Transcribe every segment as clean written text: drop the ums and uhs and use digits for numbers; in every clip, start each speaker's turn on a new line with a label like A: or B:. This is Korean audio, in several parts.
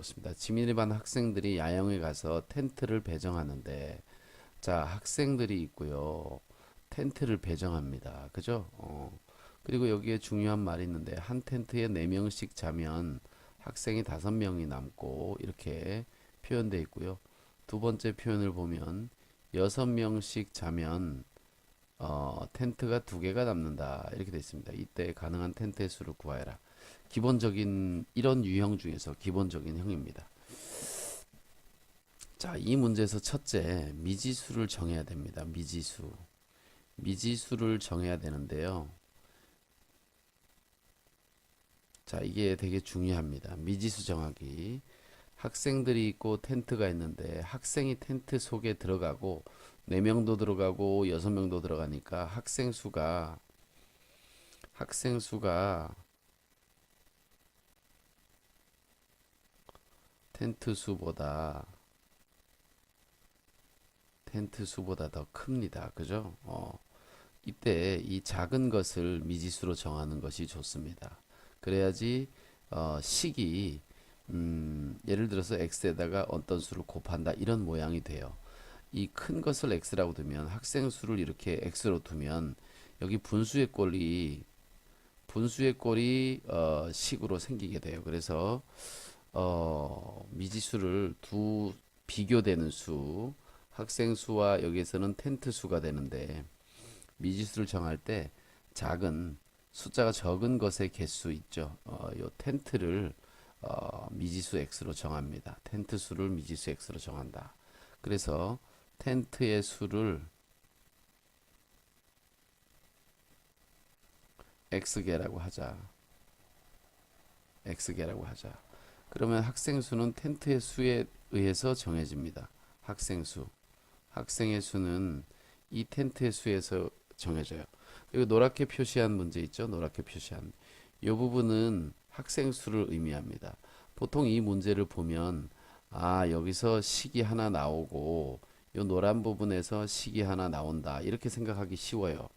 A: 있습니다. 지민반 학생들이 야영에 가서 텐트를 배정하는데, 자, 학생들이 있고요. 텐트를 배정합니다. 그죠? 그리고 여기에 중요한 말이 있는데, 한 텐트에 4명씩 자면 학생이 5명이 남고, 이렇게 표현되어 있고요. 두 번째 표현을 보면, 6명씩 자면, 텐트가 2개가 남는다. 이렇게 되어 있습니다. 이때 가능한 텐트의 수를 구하여라. 기본적인, 이런 유형 중에서 기본적인 형입니다. 자, 이 문제에서 첫째, 미지수를 정해야 됩니다. 미지수. 미지수를 정해야 되는데요. 자, 이게 되게 중요합니다. 미지수 정하기. 학생들이 있고 텐트가 있는데 학생이 텐트 속에 들어가고 4명도 들어가고 6명도 들어가니까 학생 수가 텐트 수보다 더 큽니다. 그죠? 이때 이 작은 것을 미지수로 정하는 것이 좋습니다. 그래야지 식이 예를 들어서 x에다가 어떤 수를 곱한다 이런 모양이 돼요. 이 큰 것을 x라고 두면 학생 수를 이렇게 x로 두면 여기 분수의 꼴이 식으로 생기게 돼요. 그래서 미지수를 두 비교되는 수 학생 수와 여기에서는 텐트 수가 되는데 미지수를 정할 때 작은 숫자가 적은 것의 개수 있죠. 요 텐트를 미지수 x로 정합니다. 텐트 수를 미지수 x로 정한다. 그래서 텐트의 수를 x개라고 하자. x개라고 하자. 그러면 학생 수는 텐트의 수에 의해서 정해집니다. 학생 수. 학생의 수는 이 텐트의 수에서 정해져요. 그리고 노랗게 표시한 문제 있죠? 노랗게 표시한. 이 부분은 학생 수를 의미합니다. 보통 이 문제를 보면 여기서 식이 하나 나오고 이 노란 부분에서 식이 하나 나온다. 이렇게 생각하기 쉬워요.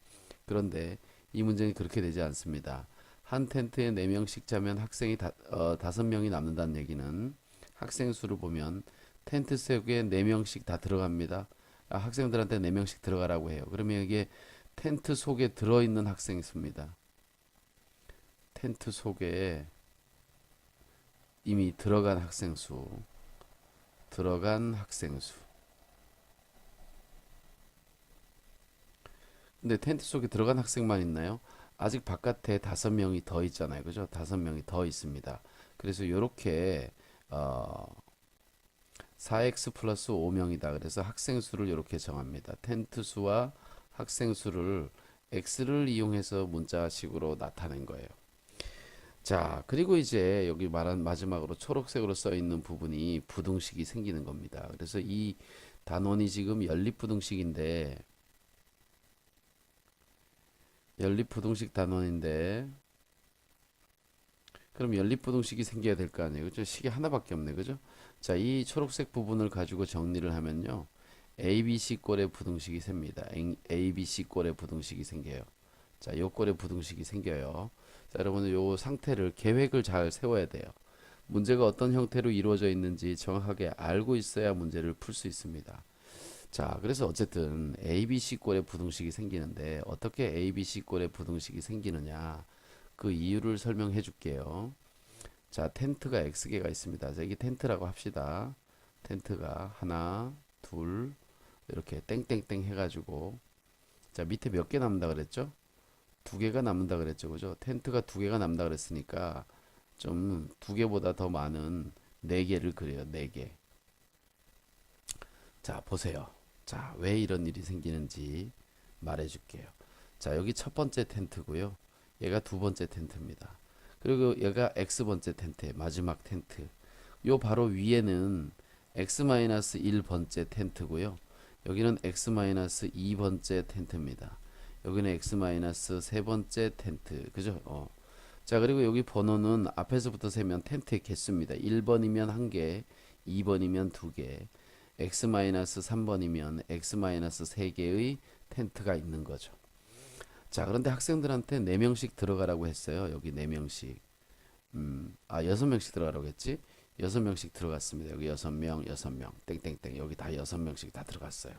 A: 그런데 이 문제는 그렇게 되지 않습니다. 한 텐트에 4명씩 자면 학생이 5명이 남는다는 얘기는 학생 수를 보면 텐트 속에 4명씩 다 들어갑니다. 학생들한테 4명씩 들어가라고 해요. 그러면 이게 텐트 속에 들어있는 학생이 있습니다. 텐트 속에 이미 들어간 학생 수. 근데 텐트 속에 들어간 학생만 있나요? 아직 바깥에 5명이 더 있잖아요. 그죠? 5명이 더 있습니다. 그래서 이렇게 4x 플러스 5명이다. 그래서 학생 수를 이렇게 정합니다. 텐트 수와 학생 수를 x를 이용해서 문자식으로 나타낸 거예요. 자, 그리고 이제 여기 말한 마지막으로 초록색으로 써 있는 부분이 부등식이 생기는 겁니다. 그래서 이 단원이 지금 연립부등식 단원인데, 그럼 연립부등식이 생겨야 될 거 아니에요. 그죠? 식이 하나밖에 없네. 그죠? 자, 이 초록색 부분을 가지고 정리를 하면요. ABC 꼴의 부등식이 셉니다. ABC 꼴의 부등식이 생겨요. 자, 요 꼴의 부등식이 생겨요. 자, 여러분은 요 상태를 계획을 잘 세워야 돼요. 문제가 어떤 형태로 이루어져 있는지 정확하게 알고 있어야 문제를 풀 수 있습니다. 자, 그래서 어쨌든 ABC 꼴의 부등식이 생기는데 어떻게 ABC 꼴의 부등식이 생기느냐 그 이유를 설명해 줄게요. 자, 텐트가 X개가 있습니다. 자, 이게 텐트라고 합시다. 텐트가 하나, 둘 이렇게 땡땡땡 해가지고 자, 밑에 몇 개 남는다 그랬죠? 2개가 남는다 그랬죠, 그죠? 텐트가 2개가 남는다 그랬으니까 좀 2개보다 더 많은 4개를 그려요. 4개. 자, 보세요. 자, 왜 이런 일이 생기는지 말해줄게요. 자, 여기 첫 번째 텐트고요. 얘가 두 번째 텐트입니다. 그리고 얘가 X번째 텐트, 마지막 텐트. 요 바로 위에는 X-1번째 텐트고요. 여기는 X-2번째 텐트입니다. 여기는 X-3번째 텐트. 그죠? 자, 그리고 여기 번호는 앞에서부터 세면 텐트의 개수입니다. 1번이면 1개, 2번이면 2개, X-3번이면 X-3개의 텐트가 있는 거죠. 자, 그런데 학생들한테 4명씩 들어가라고 했어요. 여기 4명씩. 6명씩 들어가라고 했지. 6명씩 들어갔습니다. 여기 6명, 6명, 땡땡땡. 여기 다 6명씩 다 들어갔어요.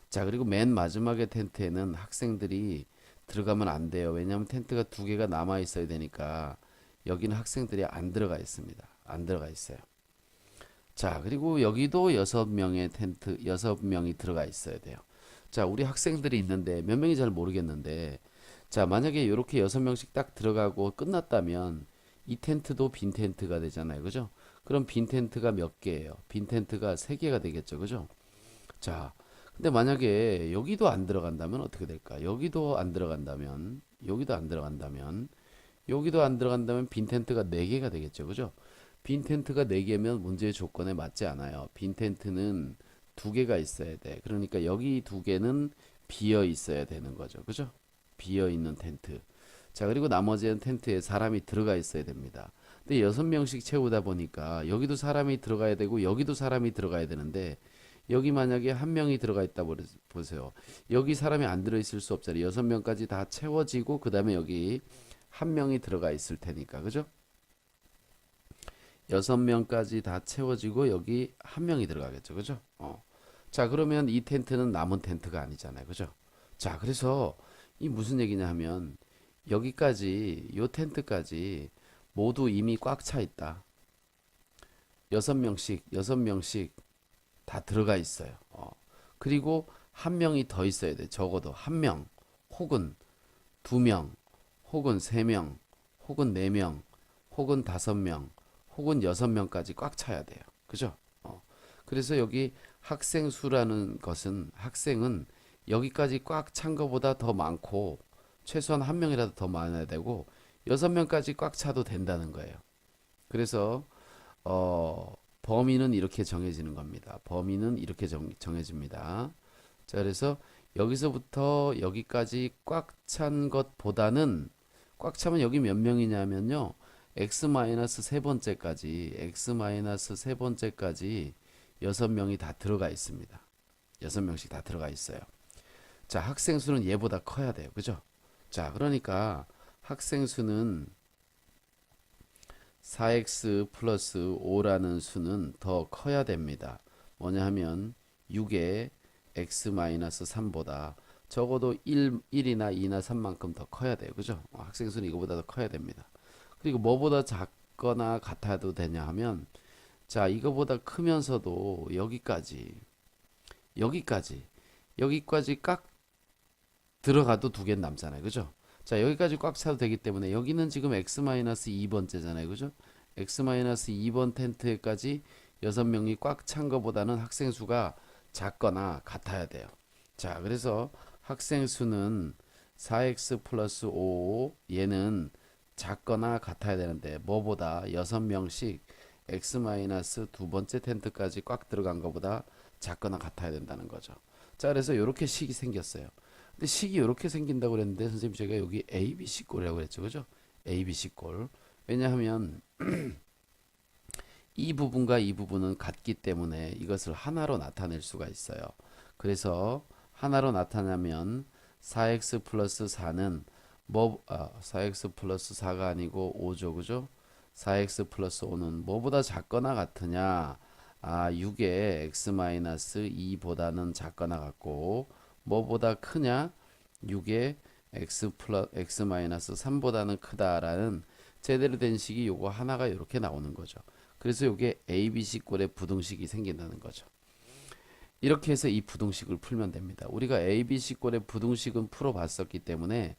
A: 자, 그리고 맨 마지막에 텐트에는 학생들이 들어가면 안 돼요. 왜냐하면 텐트가 2개가 남아 있어야 되니까 여기는 학생들이 안 들어가 있습니다. 안 들어가 있어요. 자, 그리고 여기도 6명의 텐트, 6명이 들어가 있어야 돼요. 자, 우리 학생들이 있는데 몇 명이 잘 모르겠는데, 자, 만약에 이렇게 6명씩 딱 들어가고 끝났다면 이 텐트도 빈 텐트가 되잖아요. 그죠? 그럼 빈 텐트가 몇 개예요? 빈 텐트가 3개가 되겠죠. 그죠? 자, 근데 만약에 여기도 안 들어간다면 어떻게 될까? 여기도 안 들어간다면, 여기도 안 들어간다면, 여기도 안 들어간다면 빈 텐트가 4개가 되겠죠. 그죠? 빈 텐트가 4개면 문제의 조건에 맞지 않아요. 빈 텐트는 2개가 있어야 돼. 그러니까 여기 2개는 비어 있어야 되는 거죠. 그죠? 비어 있는 텐트. 자, 그리고 나머지는 텐트에 사람이 들어가 있어야 됩니다. 근데 6명씩 채우다 보니까 여기도 사람이 들어가야 되고 여기도 사람이 들어가야 되는데 여기 만약에 한 명이 들어가 있다 보세요. 여기 사람이 안 들어 있을 수 없잖아요. 6명까지 다 채워지고 그 다음에 여기 한 명이 들어가 있을 테니까. 그죠? 6명까지 다 채워지고 여기 한 명이 들어가겠죠. 그죠? 자, 그러면 이 텐트는 남은 텐트가 아니잖아요. 그죠? 자, 그래서 이 무슨 얘기냐 하면 여기까지 요 텐트까지 모두 이미 꽉 차 있다. 6명씩 다 들어가 있어요. 그리고 한 명이 더 있어야 돼. 적어도 한 명, 혹은 2명, 혹은 3명, 혹은 4명, 혹은 5명, 혹은 6명까지 꽉 차야 돼요. 그죠? 그래서 여기 학생 수라는 것은 학생은 여기까지 꽉 찬 것보다 더 많고 최소한 한 명이라도 더 많아야 되고 6명까지 꽉 차도 된다는 거예요. 그래서 범위는 이렇게 정해지는 겁니다. 범위는 이렇게 정해집니다. 자, 그래서 여기서부터 여기까지 꽉 찬 것보다는 꽉 차면 여기 몇 명이냐면요. x-세 번째까지 6명이 다 들어가 있습니다. 6명씩 다 들어가 있어요. 자, 학생 수는 얘보다 커야 돼요. 그죠? 자, 그러니까 학생 수는 4x 플러스 5라는 수는 더 커야 됩니다. 뭐냐 하면 6의 x 마이너스 3보다 적어도 1이나 2나 3만큼 더 커야 돼요. 그죠? 학생 수는 이거보다 더 커야 됩니다. 그리고 뭐보다 작거나 같아도 되냐 하면 자, 이거보다 크면서도 여기까지 꽉 들어가도 2개는 남잖아요. 그죠? 자, 여기까지 꽉 차도 되기 때문에 여기는 지금 x-2번째잖아요. 그죠? x-2번 텐트에까지 6명이 꽉 찬 것보다는 학생 수가 작거나 같아야 돼요. 자, 그래서 학생 수는 4x 플러스 5 얘는 작거나 같아야 되는데 뭐보다 6명씩 x-2번째 텐트까지 꽉 들어간 것보다 작거나 같아야 된다는 거죠. 자, 그래서 이렇게 식이 생겼어요. 근데 식이 이렇게 생긴다고 그랬는데 선생님 제가 여기 ABC 꼴이라고 그랬죠. 그죠? ABC 꼴. 왜냐하면 이 부분과 이 부분은 같기 때문에 이것을 하나로 나타낼 수가 있어요. 그래서 하나로 나타나면 4x 플러스 4는 4x 플러스 4가 아니고 5죠. 그죠? 4x 플러스 5는 뭐보다 작거나 같으냐? 6의 x 마이너스 2보다는 작거나 같고 뭐보다 크냐? 6의 x 마이너스 3보다는 크다라는 제대로 된 식이 요거 하나가 이렇게 나오는 거죠. 그래서 요게 ABC 꼴의 부등식이 생긴다는 거죠. 이렇게 해서 이 부등식을 풀면 됩니다. 우리가 ABC 꼴의 부등식은 풀어봤었기 때문에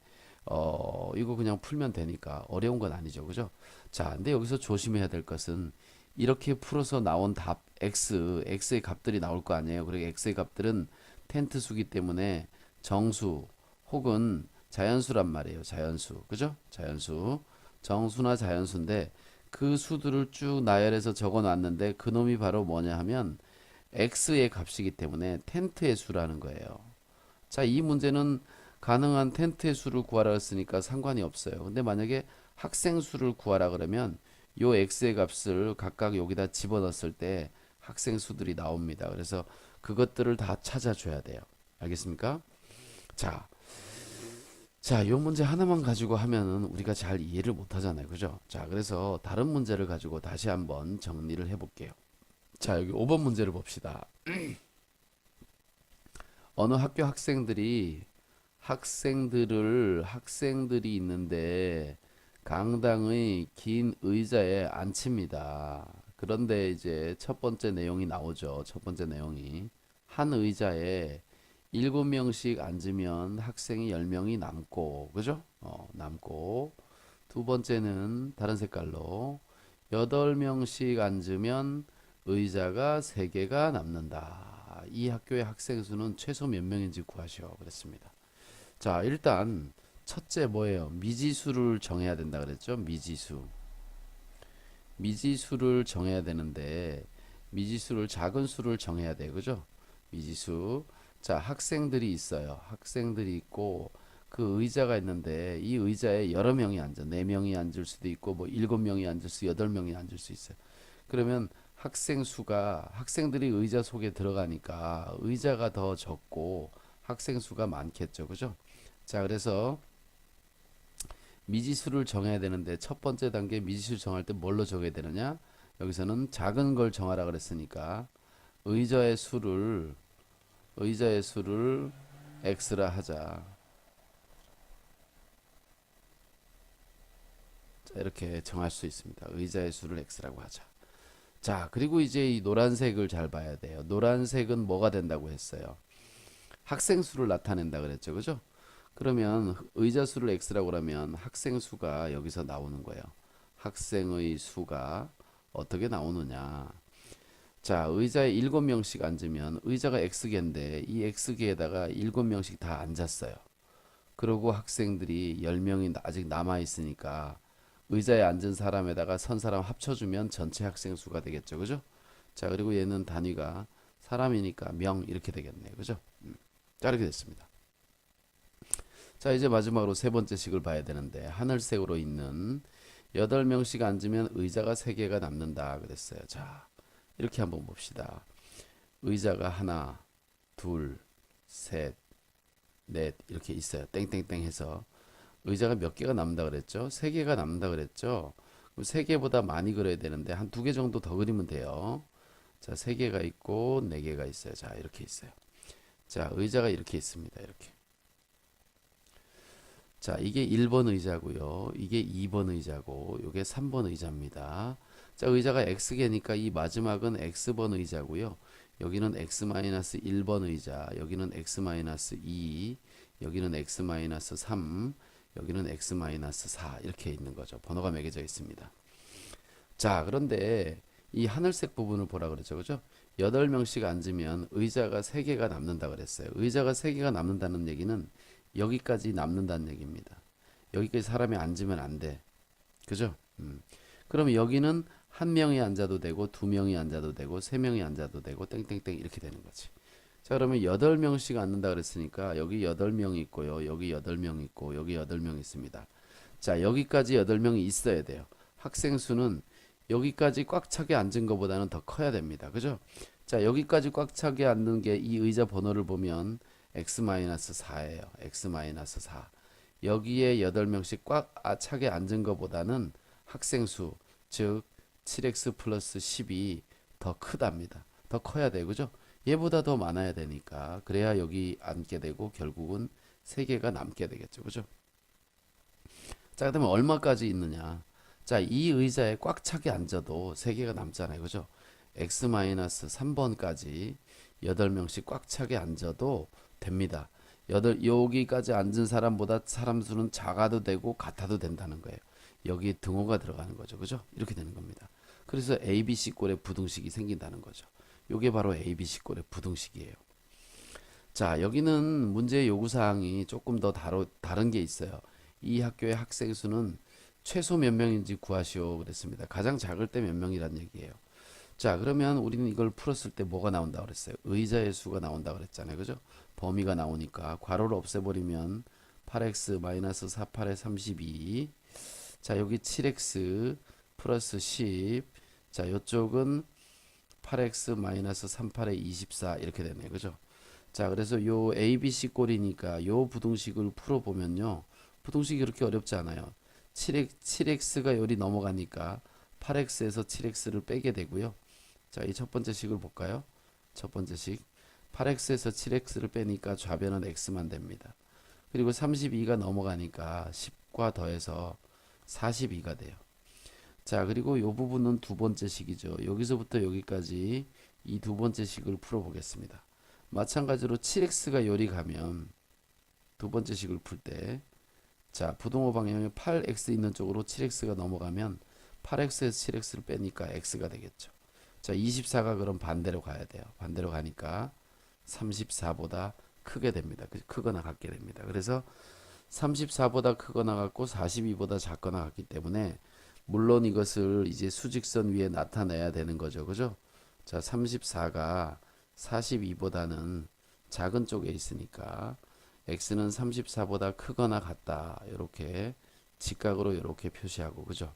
A: 이거 그냥 풀면 되니까 어려운 건 아니죠. 그죠? 자, 근데 여기서 조심해야 될 것은 이렇게 풀어서 나온 답 x의 값들이 나올 거 아니에요. 그리고 x의 값들은 텐트 수기 때문에 정수 혹은 자연수란 말이에요. 자연수. 그죠? 자연수. 정수나 자연수인데 그 수들을 쭉 나열해서 적어 놨는데 그놈이 바로 뭐냐 하면 x의 값이기 때문에 텐트의 수라는 거예요. 자, 이 문제는 가능한 텐트의 수를 구하라 했으니까 상관이 없어요. 근데 만약에 학생 수를 구하라 그러면 요 x의 값을 각각 여기다 집어넣었을 때 학생 수들이 나옵니다. 그래서 그것들을 다 찾아줘야 돼요. 알겠습니까? 자, 자, 요 문제 하나만 가지고 하면은 우리가 잘 이해를 못 하잖아요. 그죠? 자, 그래서 다른 문제를 가지고 다시 한번 정리를 해 볼게요. 자, 여기 5번 문제를 봅시다. 어느 학교 학생들이 있는데 강당의 긴 의자에 앉힙니다. 그런데 이제 첫 번째 내용이 나오죠. 첫 번째 내용이 한 의자에 7명씩 앉으면 학생이 10명이 남고, 그죠? 남고. 두 번째는 다른 색깔로 8명씩 앉으면 의자가 3개가 남는다. 이 학교의 학생 수는 최소 몇 명인지 구하시오. 그랬습니다. 자, 일단 첫째 뭐예요? 미지수를 정해야 된다 그랬죠? 미지수. 미지수를 정해야 되는데 미지수를 작은 수를 정해야 돼. 그죠? 미지수. 자, 학생들이 있어요. 학생들이 있고 그 의자가 있는데 이 의자에 여러 명이 앉아. 4명이 앉을 수도 있고 뭐 7명이 앉을 수, 8명이 앉을 수 있어요. 그러면 학생 수가 학생들이 의자 속에 들어가니까 의자가 더 적고 학생 수가 많겠죠. 그죠? 자, 그래서 미지수를 정해야 되는데 첫 번째 단계 미지수 정할 때 뭘로 정해야 되느냐? 여기서는 작은 걸 정하라 그랬으니까 의자의 수를 의자의 수를 x라 하자. 자, 이렇게 정할 수 있습니다. 의자의 수를 x라고 하자. 자, 그리고 이제 이 노란색을 잘 봐야 돼요. 노란색은 뭐가 된다고 했어요? 학생 수를 나타낸다 그랬죠. 그죠? 그러면 의자 수를 x라고 그러면 학생 수가 여기서 나오는 거예요. 학생의 수가 어떻게 나오느냐? 자, 의자에 7명씩 앉으면 의자가 x개인데 이 x개에다가 7명씩 다 앉았어요. 그리고 학생들이 10명이 아직 남아 있으니까 의자에 앉은 사람에다가 선 사람 합쳐주면 전체 학생 수가 되겠죠. 그죠? 자, 그리고 얘는 단위가 사람이니까 명 이렇게 되겠네요. 그죠? 자, 이렇게 됐습니다. 자, 이제 마지막으로 세 번째 식을 봐야 되는데 하늘색으로 있는 8명씩 앉으면 의자가 3개가 남는다 그랬어요. 자, 이렇게 한번 봅시다. 의자가 하나, 둘, 셋, 넷 이렇게 있어요. 땡땡땡 해서 의자가 몇 개가 남는다 그랬죠? 3개가 남는다 그랬죠? 그럼 3개보다 많이 그려야 되는데 한 2개 정도 더 그리면 돼요. 자, 3개가 있고 4개가 있어요. 자, 이렇게 있어요. 자, 의자가 이렇게 있습니다. 이렇게. 자, 이게 1번 의자고요. 이게 2번 의자고, 이게 3번 의자입니다. 자, 의자가 X개니까 이 마지막은 X번 의자고요. 여기는 X-1번 의자, 여기는 X-2, 여기는 X-3, 여기는 X-4 이렇게 있는 거죠. 번호가 매겨져 있습니다. 자, 그런데 이 하늘색 부분을 보라 그러죠. 그죠? 8명씩 앉으면 의자가 3개가 남는다 그랬어요. 의자가 3개가 남는다는 얘기는 여기까지 남는다는 얘기입니다. 여기까지 사람이 앉으면 안 돼. 그죠? 그럼 여기는 한 명이 앉아도 되고 두 명이 앉아도 되고 세 명이 앉아도 되고 땡땡땡 이렇게 되는 거지. 자, 그러면 8명씩 앉는다 그랬으니까 여기 8명이 있고요. 여기 8명 있고 여기 8명 있습니다. 자, 여기까지 8명이 있어야 돼요. 학생 수는 여기까지 꽉 차게 앉은 것보다는 더 커야 됩니다. 그죠? 자, 여기까지 꽉 차게 앉는 게 이 의자 번호를 보면 x-4예요. x-4. 여기에 8명씩 꽉 차게 앉은 것보다는 학생 수, 즉 7x 플러스 10이 더 크답니다. 더 커야 돼요. 그죠? 얘보다 더 많아야 되니까 그래야 여기 앉게 되고 결국은 3개가 남게 되겠죠. 그죠? 자, 그다음에 얼마까지 있느냐? 자, 이 의자에 꽉 차게 앉아도 3개가 남잖아요. 그죠? x-3번까지 8명씩 꽉 차게 앉아도 됩니다. 여기까지 앉은 사람보다 사람 수는 작아도 되고 같아도 된다는 거예요. 여기 등호가 들어가는 거죠. 그죠? 이렇게 되는 겁니다. 그래서 ABC 꼴의 부등식이 생긴다는 거죠. 이게 바로 ABC 꼴의 부등식이에요. 자, 여기는 문제의 요구사항이 조금 더 다른 게 있어요. 이 학교의 학생 수는 최소 몇 명인지 구하시오 그랬습니다. 가장 작을 때 몇 명이란 얘기예요. 자, 그러면 우리는 이걸 풀었을 때 뭐가 나온다 그랬어요? 의자의 수가 나온다 그랬잖아요. 그죠? 범위가 나오니까 괄호를 없애버리면 8x-4, 8에 32. 자, 여기 7x 플러스 10. 자, 이쪽은 8x-3, 8에 24 이렇게 되네요. 그죠? 자, 그래서 요 ABC 꼴이니까 요 부등식을 풀어보면요. 부등식이 그렇게 어렵지 않아요. 7x가 요리 넘어가니까 8x에서 7x를 빼게 되고요. 자, 이 첫 번째 식을 볼까요? 첫 번째 식. 8x에서 7x를 빼니까 좌변은 x만 됩니다. 그리고 32가 넘어가니까 10과 더해서 42가 돼요. 자, 그리고 이 부분은 두 번째 식이죠. 여기서부터 여기까지 이 두 번째 식을 풀어보겠습니다. 마찬가지로 7x가 요리 가면 두 번째 식을 풀 때, 자, 부동호 방향에 8x 있는 쪽으로 7x가 넘어가면 8x에서 7x를 빼니까 x가 되겠죠. 자, 24가 그럼 반대로 가야 돼요. 반대로 가니까 34보다 크게 됩니다. 크거나 같게 됩니다. 그래서 34보다 크거나 같고 42보다 작거나 같기 때문에 물론 이것을 이제 수직선 위에 나타내야 되는 거죠. 그죠? 자, 34가 42보다는 작은 쪽에 있으니까 x는 34보다 크거나 같다. 이렇게 직각으로 이렇게 표시하고, 그죠?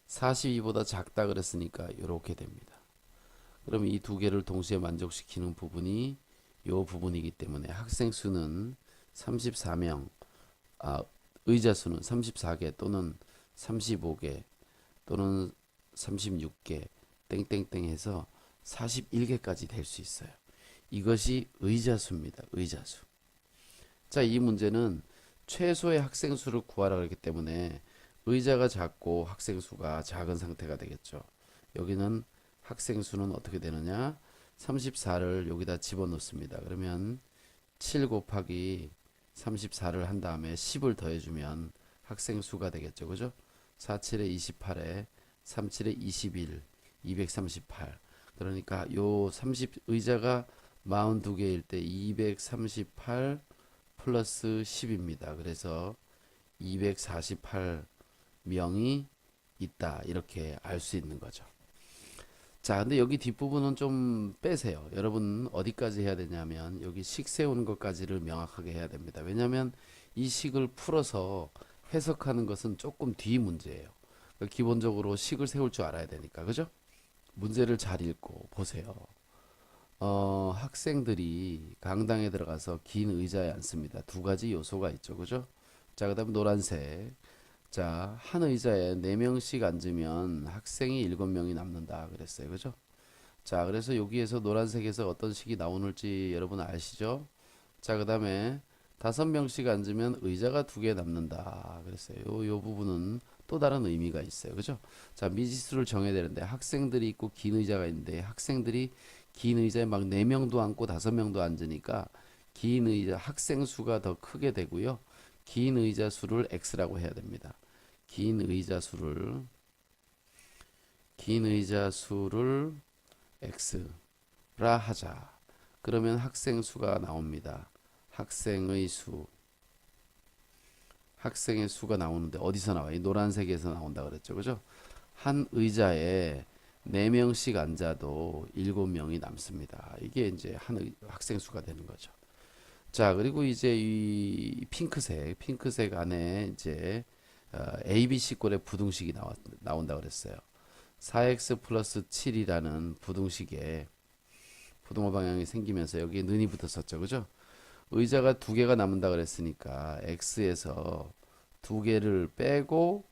A: 42보다 작다 그랬으니까 이렇게 됩니다. 그럼 이 두 개를 동시에 만족시키는 부분이 이 부분이기 때문에 학생 수는 34명, 의자 수는 34개 또는 35개 또는 36개 땡땡땡 해서 41개까지 될 수 있어요. 이것이 의자 수입니다. 의자 수. 자, 이 문제는 최소의 학생 수를 구하라 그랬기 때문에 의자가 작고 학생 수가 작은 상태가 되겠죠. 여기는 학생 수는 어떻게 되느냐? 34를 여기다 집어넣습니다. 그러면 7 곱하기 34를 한 다음에 10을 더해주면 학생 수가 되겠죠. 그죠? 4, 7에 28에 3, 7에 21, 238. 그러니까 요 30 의자가 42개일 때 238 플러스 10입니다. 그래서 248명이 있다. 이렇게 알 수 있는 거죠. 자, 근데 여기 뒷부분은 좀 빼세요. 여러분 어디까지 해야 되냐면 여기 식 세우는 것까지를 명확하게 해야 됩니다. 왜냐하면 이 식을 풀어서 해석하는 것은 조금 뒤 문제예요. 그러니까 기본적으로 식을 세울 줄 알아야 되니까, 그죠? 문제를 잘 읽고 보세요. 학생들이 강당에 들어가서 긴 의자에 앉습니다. 두 가지 요소가 있죠, 그죠? 자, 그다음 노란색. 자, 한 의자에 4명씩 앉으면 학생이 7명이 남는다 그랬어요. 그죠? 자, 그래서 여기에서 노란색에서 어떤 식이 나오는지 여러분 아시죠? 자, 그다음에 5명씩 앉으면 의자가 2개 남는다 그랬어요. 요 부분은 또 다른 의미가 있어요. 그죠? 자, 미지수를 정해야 되는데 학생들이 있고 긴 의자가 있는데 학생들이 긴 의자에 막 4명도 앉고 5명도 앉으니까 긴 의자 학생 수가 더 크게 되고요. 긴 의자 수를 x라고 해야 됩니다. 긴 의자 수를 x라 하자. 그러면 학생 수가 나옵니다. 학생의 수. 학생의 수가 나오는데 어디서 나와요? 이 노란색에서 나온다 그랬죠. 그죠? 한 의자에 4명씩 앉아도 7명이 남습니다. 이게 이제 학생 수가 되는 거죠. 자, 그리고 이제 이 핑크색 안에 이제 ABC 꼴의 부등식이 나온다 그랬어요. 4x 플러스 7이라는 부등식에 부동호 방향이 생기면서 여기에 는이 붙었었죠. 그죠? 의자가 2개가 남는다 그랬으니까 x에서 2개를 빼고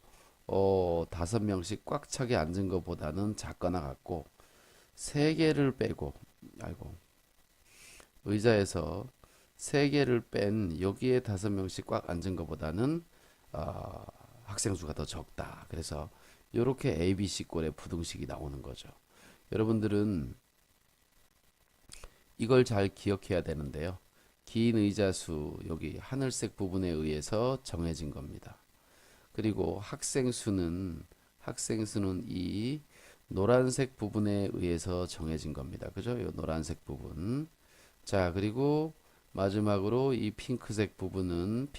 A: 5명씩 꽉 차게 앉은 것보다는 작거나 같고 3개를 빼고 의자에서 3개를 뺀 여기에 5명씩 꽉 앉은 것보다는 학생 수가 더 적다. 그래서 이렇게 ABC 꼴의 부등식이 나오는 거죠. 여러분들은 이걸 잘 기억해야 되는데요. 긴 의자 수 여기 하늘색 부분에 의해서 정해진 겁니다. 그리고 학생 수는 이 노란색 부분에 의해서 정해진 겁니다. 그죠? 이 노란색 부분. 자, 그리고 마지막으로 이 핑크색 부분은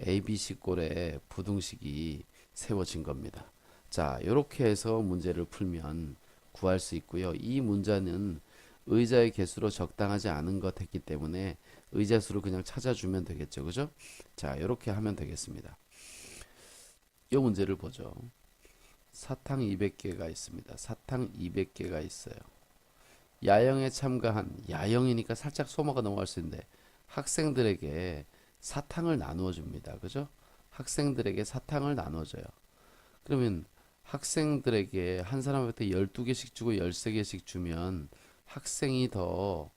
A: ABC 꼴의 부등식이 세워진 겁니다. 자, 이렇게 해서 문제를 풀면 구할 수 있고요. 이 문제는 의자의 개수로 적당하지 않은 것 했기 때문에 의자 수를 그냥 찾아주면 되겠죠. 그죠? 자, 이렇게 하면 되겠습니다. 이 문제를 보죠. 사탕 200개가 있습니다. 사탕 200개가 있어요. 야영에 참가한 야영이니까 살짝 소모가 넘어갈 수 있는데 학생들에게 사탕을 나누어 줍니다. 그죠? 학생들에게 사탕을 나눠줘요. 그러면 학생들에게 한 사람한테 12개씩 주고 13개씩 주면 학생이 더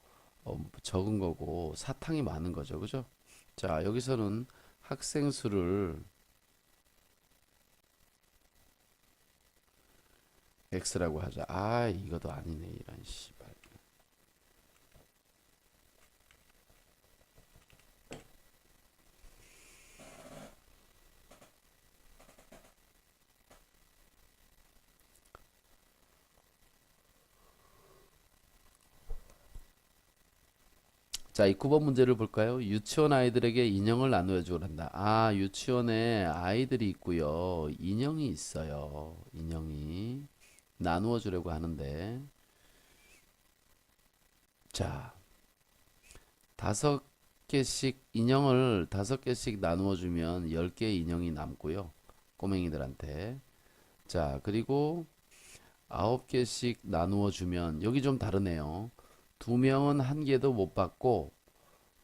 A: 적은 거고 사탕이 많은 거죠. 그죠? 자, 여기서는 학생 수를 x라고 하자. 아, 이것도 아니네. 이런 씨발. 자, 이 9번 문제를 볼까요? 유치원 아이들에게 인형을 나누어 주란다. 아, 유치원에 아이들이 있고요. 인형이 있어요. 인형이 나누어 주려고 하는데 자, 5개씩 인형을 5개씩 나누어 주면 10개의 인형이 남고요. 꼬맹이들한테. 자, 그리고 9개씩 나누어 주면 여기 좀 다르네요. 2명은 1개도 못 받고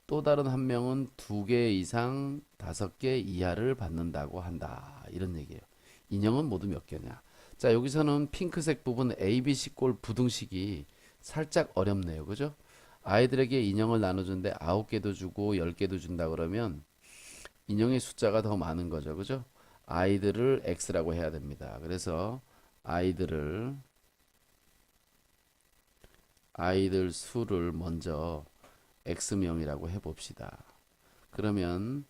A: 또 다른 1명은 2개 이상 5개 이하를 받는다고 한다. 이런 얘기예요. 인형은 모두 몇 개냐? 자, 여기서는 핑크색 부분 ABC 꼴 부등식이 살짝 어렵네요. 그죠? 아이들에게 인형을 나눠주는데 9개도 주고 10개도 준다 그러면 인형의 숫자가 더 많은 거죠. 그죠? 아이들을 X라고 해야 됩니다. 그래서 아이들을 아이들 수를 먼저 X명이라고 해봅시다. 그러면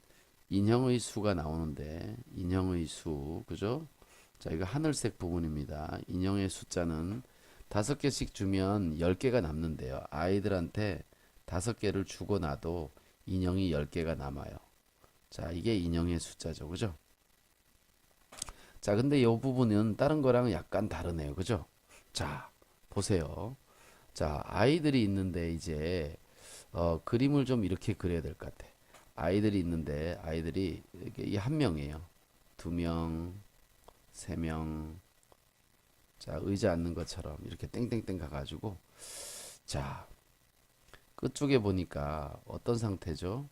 A: 인형의 수가 나오는데 인형의 수, 그죠? 자, 이거 하늘색 부분입니다. 인형의 숫자는 5개씩 주면 10개가 남는데요. 아이들한테 5개를 주고 나도 인형이 10개가 남아요. 자, 이게 인형의 숫자죠. 그죠? 자, 근데 이 부분은 다른 거랑 약간 다르네요. 그죠? 자, 보세요. 자, 아이들이 있는데 이제 그림을 좀 이렇게 그려야 될 것 같아. 아이들이 있는데 아이들이 이게 한 명이에요. 2명, 3명. 자, 의자 앉는 것처럼 이렇게 땡땡땡 가가지고 자, 끝쪽에 보니까 어떤 상태죠?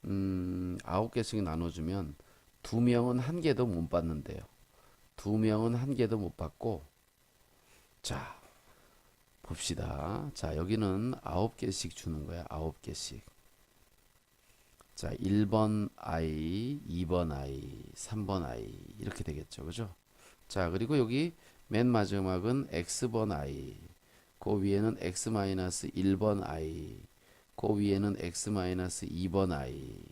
A: 9개씩 나눠주면 2명은 1개도 못 받는데요. 2명은 1개도 못 받고 자, 봅시다. 자, 여기는 9개씩 주는 거야. 9개씩. 자, 1번 I, 2번 I, 3번 I 이렇게 되겠죠. 그죠? 자, 그리고 여기 맨 마지막은 X번 I. 그 위에는 X-1번 I. 그 위에는 X-2번 I.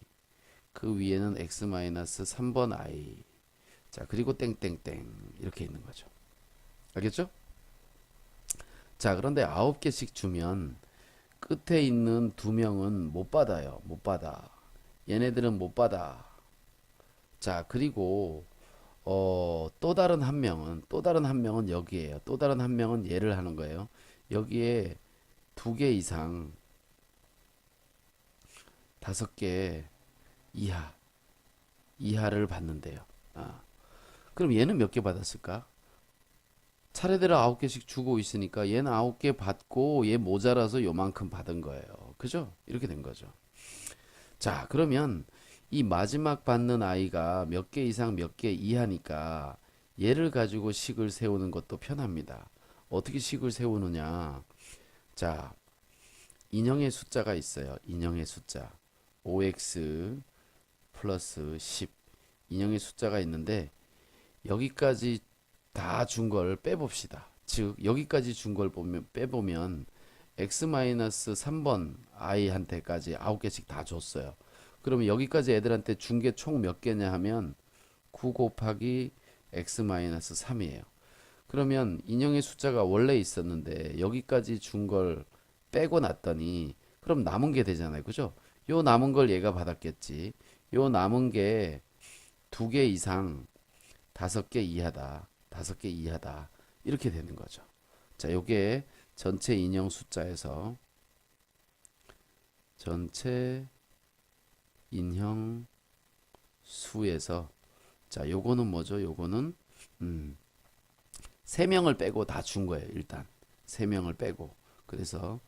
A: 그 위에는 X-3번 I. 자, 그리고 땡땡땡 이렇게 있는 거죠. 알겠죠? 자, 그런데 9개씩 주면 끝에 있는 2명은 못 받아요. 못 받아. 얘네들은 못 받아. 자, 그리고 또 다른 한 명은 여기에요. 또 다른 한 명은 얘를 하는 거예요. 여기에 2개 이상 5개 이하 이하를 받는데요. 아, 그럼 얘는 몇 개 받았을까? 차례대로 9개씩 주고 있으니까 얘는 9개 받고 얘 모자라서 요만큼 받은 거예요. 그죠? 이렇게 된 거죠. 자, 그러면 이 마지막 받는 아이가 몇 개 이상 몇 개 이하니까 얘를 가지고 식을 세우는 것도 편합니다. 어떻게 식을 세우느냐? 자, 인형의 숫자가 있어요. 인형의 숫자. 5x 플러스 10. 인형의 숫자가 있는데 여기까지 다 준 걸 빼봅시다. 즉, 여기까지 준 걸 빼보면 x-3번 i한테까지 9개씩 다 줬어요. 그러면 여기까지 애들한테 준 게 총 몇 개냐 하면 9 곱하기 x-3이에요. 그러면 인형의 숫자가 원래 있었는데 여기까지 준 걸 빼고 났더니 그럼 남은 게 되잖아요. 그죠? 요 남은 걸 얘가 받았겠지. 요 남은 게 2개 이상 5개 이하다. 5개 이하다. 이렇게 되는 거죠. 자, 요게 전체 인형 숫자에서 전체 인형 수에서 자, 요거는 뭐죠? 요거는 3명을 빼고 다 준 거예요. 일단 3명을 빼고 그래서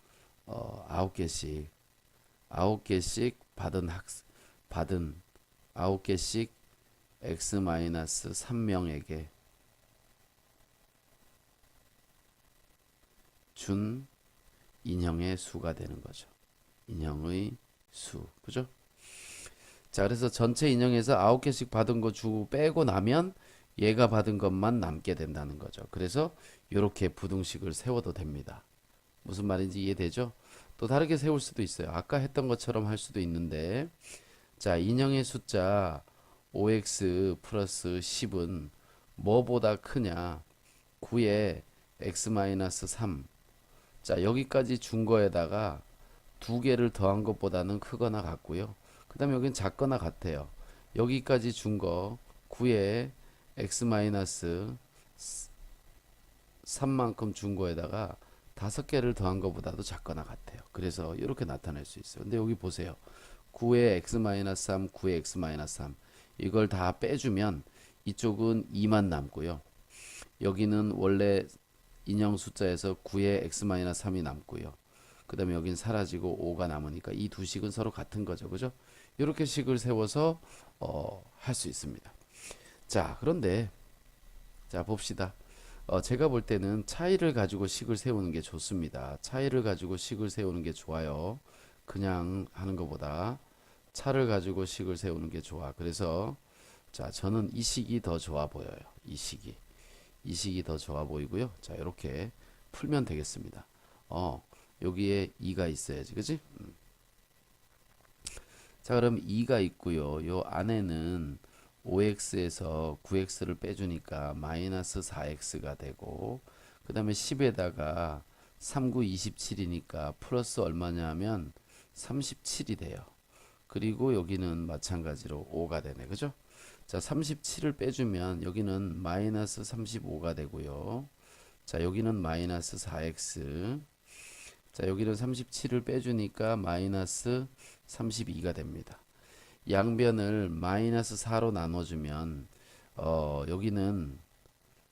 A: 9개씩 받은 받은 9개씩 x-3명에게 준 인형의 수가 되는 거죠. 인형의 수. 그죠? 자, 그래서 전체 인형에서 9개씩 받은 거 주고 빼고 나면 얘가 받은 것만 남게 된다는 거죠. 그래서 이렇게 부등식을 세워도 됩니다. 무슨 말인지 이해되죠? 또 다르게 세울 수도 있어요. 아까 했던 것처럼 할 수도 있는데, 자, 인형의 숫자 5x 플러스 10은 뭐보다 크냐? 9에 x-3. 자, 여기까지 준 거에다가 두 개를 더한 것보다는 크거나 같고요. 그 다음에 여긴 작거나 같아요. 여기까지 준 거 9에 x-3만큼 준 거에다가 5개를 더한 것보다도 작거나 같아요. 그래서 이렇게 나타낼 수 있어요. 근데 여기 보세요. 9에 x-3, 9에 x-3 이걸 다 빼주면 이쪽은 2만 남고요. 여기는 원래 인형 숫자에서 9에 x-3이 남고요. 그 다음에 여긴 사라지고 5가 남으니까 이 두 식은 서로 같은 거죠. 그죠? 이렇게 식을 세워서 할 수 있습니다. 자, 그런데 자 봅시다. 제가 볼 때는 차이를 가지고 식을 세우는 게 좋습니다. 차이를 가지고 식을 세우는 게 좋아요. 그냥 하는 것보다 차를 가지고 식을 세우는 게 좋아. 그래서 자, 저는 이 식이 더 좋아 보여요. 이 식이 더 좋아 보이고요. 자, 이렇게 풀면 되겠습니다. 여기에 2가 있어야지. 그지? 자, 그럼 2가 있고요. 요 안에는 5x에서 9x를 빼주니까 마이너스 4x가 되고, 그 다음에 10에다가 3, 9, 27이니까 플러스 얼마냐 하면 37이 돼요. 그리고 여기는 마찬가지로 5가 되네. 그죠? 자, 37을 빼주면 여기는 마이너스 35가 되고요. 자, 여기는 마이너스 4x. 자, 여기는 37을 빼주니까 마이너스 32가 됩니다. 양변을 마이너스 4로 나눠주면 여기는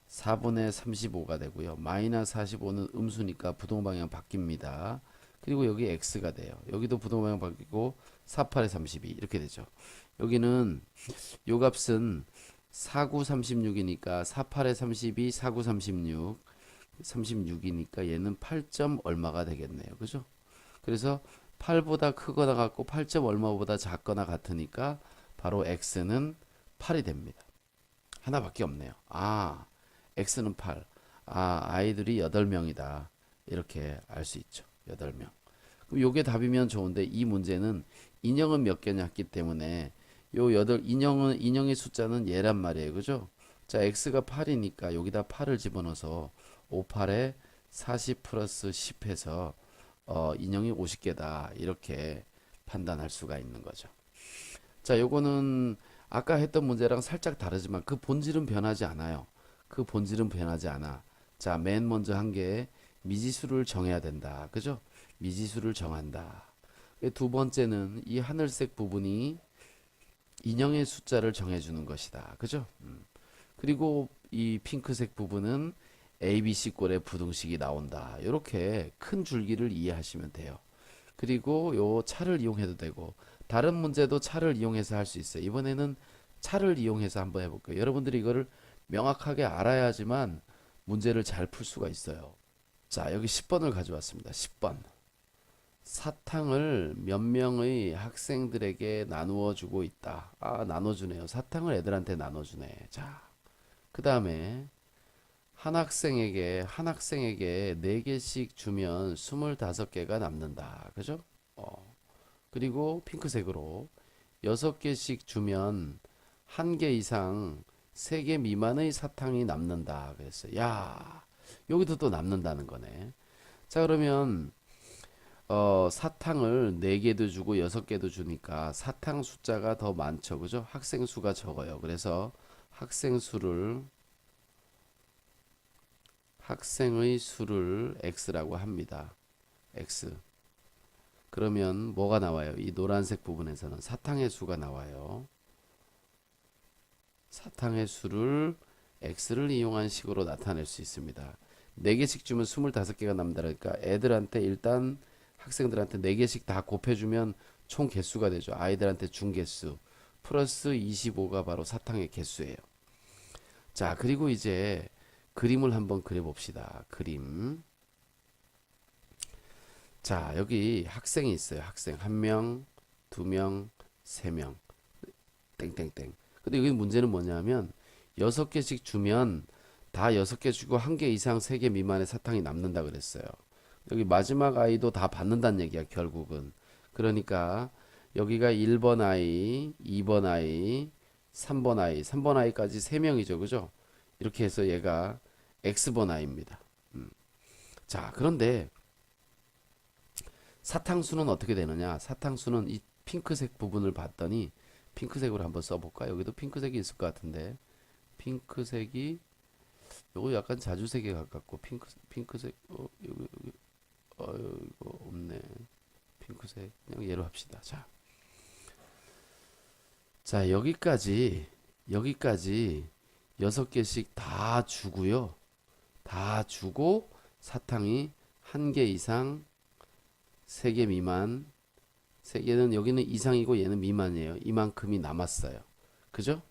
A: 4분의 35가 되고요. 마이너스 45는 음수니까 부동방향 바뀝니다. 그리고 여기 x가 돼요. 여기도 부동방향 바뀌고 4, 8에 32 이렇게 되죠. 여기는 요 값은 4, 9, 36이니까 4, 8에 32, 4, 9, 36 36이니까 얘는 8점 얼마가 되겠네요. 그죠? 그래서 8보다 크거나 같고 8점 얼마보다 작거나 같으니까 바로 x는 8이 됩니다. 하나밖에 없네요. 아, x는 8. 아, 아이들이 8명이다. 이렇게 알 수 있죠. 8명. 그럼 요게 답이면 좋은데 이 문제는 인형은 몇 개냐 했기 때문에 요 8 인형의 숫자는 얘란 말이에요. 그죠? 자, x가 8이니까 여기다 8을 집어넣어서 5, 8에 40 플러스 10 해서 인형이 50개다. 이렇게 판단할 수가 있는 거죠. 자, 요거는 아까 했던 문제랑 살짝 다르지만 그 본질은 변하지 않아요. 그 본질은 변하지 않아. 자, 맨 먼저 한 게 미지수를 정해야 된다. 그죠? 미지수를 정한다. 두 번째는 이 하늘색 부분이 인형의 숫자를 정해주는 것이다. 그죠? 그리고 이 핑크색 부분은 ABC 꼴의 부등식이 나온다. 이렇게 큰 줄기를 이해하시면 돼요. 그리고 요 차를 이용해도 되고 다른 문제도 차를 이용해서 할 수 있어요. 이번에는 차를 이용해서 한번 해볼게요. 여러분들이 이거를 명확하게 알아야지만 문제를 잘 풀 수가 있어요. 자, 여기 10번을 가져왔습니다. 10번. 사탕을 몇 명의 학생들에게 나누어 주고 있다. 아, 나눠주네요. 사탕을 애들한테 나눠주네. 자, 그 다음에 한 학생에게 4개씩 주면 25개가 남는다. 그죠? 그리고 핑크색으로 6개씩 주면 1개 이상 3개 미만의 사탕이 남는다. 그랬어요. 야, 여기도 또 남는다는 거네. 자, 그러면 사탕을 4개도 주고 6개도 주니까 사탕 숫자가 더 많죠. 그죠? 학생 수가 적어요. 그래서 학생의 수를 x라고 합니다. x. 그러면 뭐가 나와요? 이 노란색 부분에서는 사탕의 수가 나와요. 사탕의 수를 x를 이용한 식으로 나타낼 수 있습니다. 4개씩 주면 25개가 남는다 그러니까 애들한테 일단 학생들한테 4개씩 다 곱해주면 총 개수가 되죠. 아이들한테 준 개수 플러스 25가 바로 사탕의 개수예요. 자, 그리고 이제 그림을 한번 그려봅시다. 그림. 자, 여기 학생이 있어요. 학생 한 명, 두 명, 세 명, 땡땡땡. 근데 여기 문제는 뭐냐면 6개씩 주면 다 6개 주고 1개 이상 3개 미만의 사탕이 남는다 그랬어요. 여기 마지막 아이도 다 받는다는 얘기야, 결국은. 그러니까 여기가 1번 아이, 2번 아이, 3번 아이, 3번 아이까지 3명이죠. 그죠? 이렇게 해서 얘가 X번 아이입니다. 자, 그런데 사탕수는 어떻게 되느냐? 사탕수는 이 핑크색 부분을 봤더니 핑크색으로 한번 써볼까? 여기도 핑크색이 있을 것 같은데 핑크색이 요거 약간 자주색에 가깝고 핑크색 여기 이거 없네. 핑크색 그냥 얘로 합시다. 자 여기까지 6개씩 다 주고요. 다 주고 사탕이 1개 이상 3개 미만 3개는 여기는 이상이고 얘는 미만이에요. 이만큼이 남았어요. 그죠?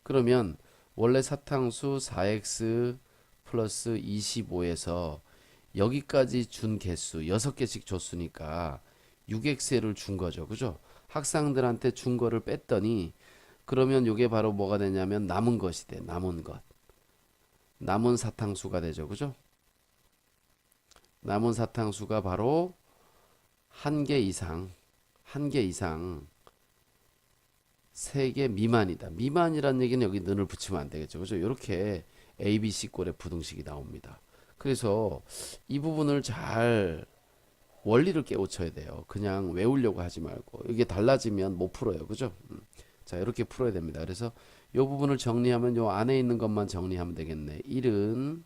A: 그러면 원래 사탕수 4x 플러스 25에서 여기까지 준 개수 6개씩 줬으니까 6x를 준 거죠. 그죠? 학생들한테 준 거를 뺐더니 그러면 이게 바로 뭐가 되냐면 남은 것이 돼. 남은 것. 남은 사탕수가 되죠. 그죠? 남은 사탕수가 바로 1개 이상 3개 미만이다. 미만이란 얘기는 여기 는을 붙이면 안 되겠죠. 그죠? 이렇게 A, B, C 꼴의 부등식이 나옵니다. 그래서 이 부분을 잘 원리를 깨우쳐야 돼요. 그냥 외우려고 하지 말고. 이게 달라지면 못 풀어요. 그죠? 자, 이렇게 풀어야 됩니다. 그래서 이 부분을 정리하면 요 안에 있는 것만 정리하면 되겠네. 1은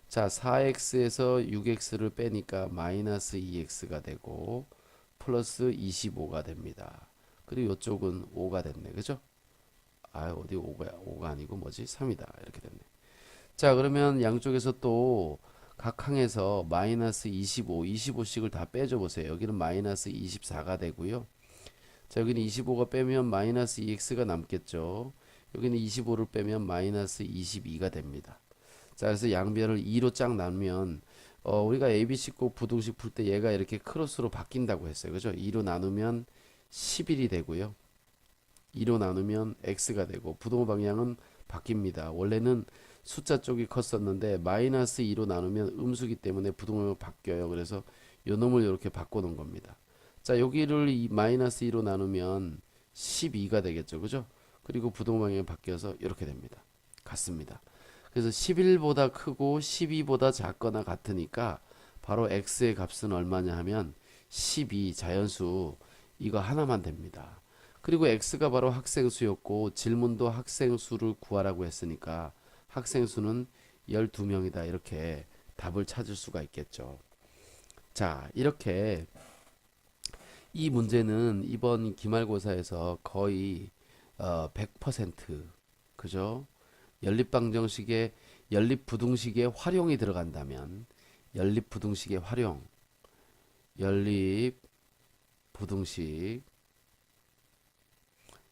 A: 자, 4x에서 6x를 빼니까 마이너스 2x가 되고 플러스 25가 됩니다. 그리고 이쪽은 5가 됐네. 그죠? 아, 어디 5가 아니고 뭐지? 3이다. 이렇게 됐네. 자, 그러면 양쪽에서 또 각 항에서 마이너스 25씩을 다 빼줘 보세요. 여기는 마이너스 24가 되고요. 자, 여기는 25가 빼면 마이너스 2x가 남겠죠. 여기는 25를 빼면 마이너스 22가 됩니다. 자, 그래서 양변을 2로 쫙 나누면 우리가 ABC꼭 부등식 풀 때 얘가 이렇게 크로스로 바뀐다고 했어요. 그죠? 2로 나누면 11이 되고요. 2로 나누면 x가 되고 부동호 방향은 바뀝니다. 원래는 숫자 쪽이 컸었는데 마이너스 2로 나누면 음수기 때문에 부동호가 바뀌어요. 그래서 요 놈을 이렇게 바꿔놓은 겁니다. 자, 여기를 마이너스 2로 나누면 12가 되겠죠. 그죠? 그리고 부동호 방향이 바뀌어서 이렇게 됩니다. 같습니다. 그래서 11보다 크고 12보다 작거나 같으니까 바로 x의 값은 얼마냐 하면 12 자연수 이거 하나만 됩니다. 그리고 x가 바로 학생수였고 질문도 학생수를 구하라고 했으니까 학생수는 12명이다. 이렇게 답을 찾을 수가 있겠죠. 자, 이렇게 이 문제는 이번 기말고사에서 거의 100% 그죠? 연립방정식에 연립부등식에 활용이 들어간다면 연립부등식의 활용 연립부등식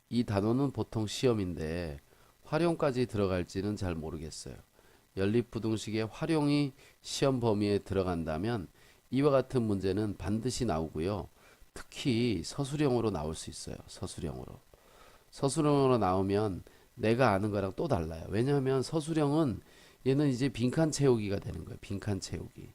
A: 이 단어는 보통 시험인데 활용까지 들어갈지는 잘 모르겠어요. 연립부등식의 활용이 시험 범위에 들어간다면 이와 같은 문제는 반드시 나오고요. 특히 서술형으로 나올 수 있어요. 서술형으로 나오면 내가 아는 거랑 또 달라요. 왜냐하면 서술형은 얘는 이제 빈칸 채우기가 되는 거예요. 빈칸 채우기.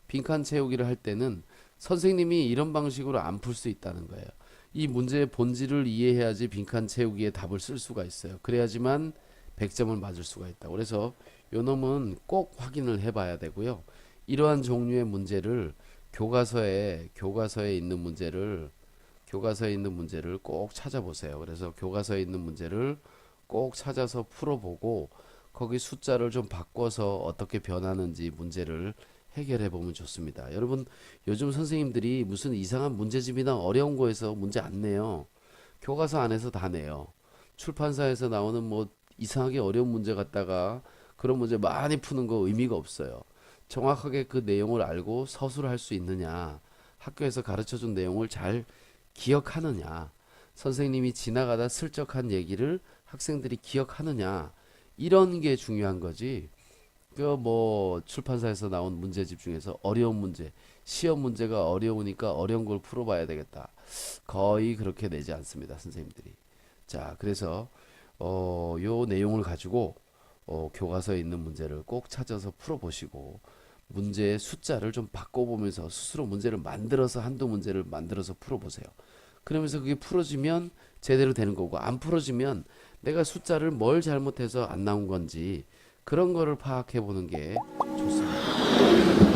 A: 빈칸 채우기를 할 때는 선생님이 이런 방식으로 안 풀 수 있다는 거예요. 이 문제의 본질을 이해해야지 빈칸 채우기에 답을 쓸 수가 있어요. 그래야지만 100점을 맞을 수가 있다. 그래서 요 놈은 꼭 확인을 해봐야 되고요. 이러한 종류의 문제를 교과서에 있는 문제를 꼭 찾아보세요. 그래서 교과서에 있는 문제를 꼭 찾아서 풀어보고 거기 숫자를 좀 바꿔서 어떻게 변하는지 문제를 해결해 보면 좋습니다. 여러분, 요즘 선생님들이 무슨 이상한 문제집이나 어려운 거에서 문제 안 내요. 교과서 안에서 다 내요. 출판사에서 나오는 뭐 이상하게 어려운 문제 갖다가 그런 문제 많이 푸는 거 의미가 없어요. 정확하게 그 내용을 알고 서술을 할 수 있느냐, 학교에서 가르쳐 준 내용을 잘 기억하느냐, 선생님이 지나가다 슬쩍 한 얘기를 학생들이 기억하느냐, 이런 게 중요한 거지. 그 뭐 출판사에서 나온 문제집 중에서 어려운 문제, 시험 문제가 어려우니까 어려운 걸 풀어봐야 되겠다. 거의 그렇게 내지 않습니다, 선생님들이. 자, 그래서 요 내용을 가지고 교과서에 있는 문제를 꼭 찾아서 풀어보시고 문제의 숫자를 좀 바꿔보면서 스스로 문제를 만들어서 한두 문제를 만들어서 풀어보세요. 그러면서 그게 풀어지면 제대로 되는 거고 안 풀어지면 내가 숫자를 뭘 잘못해서 안 나온 건지 그런 거를 파악해 보는 게 좋습니다.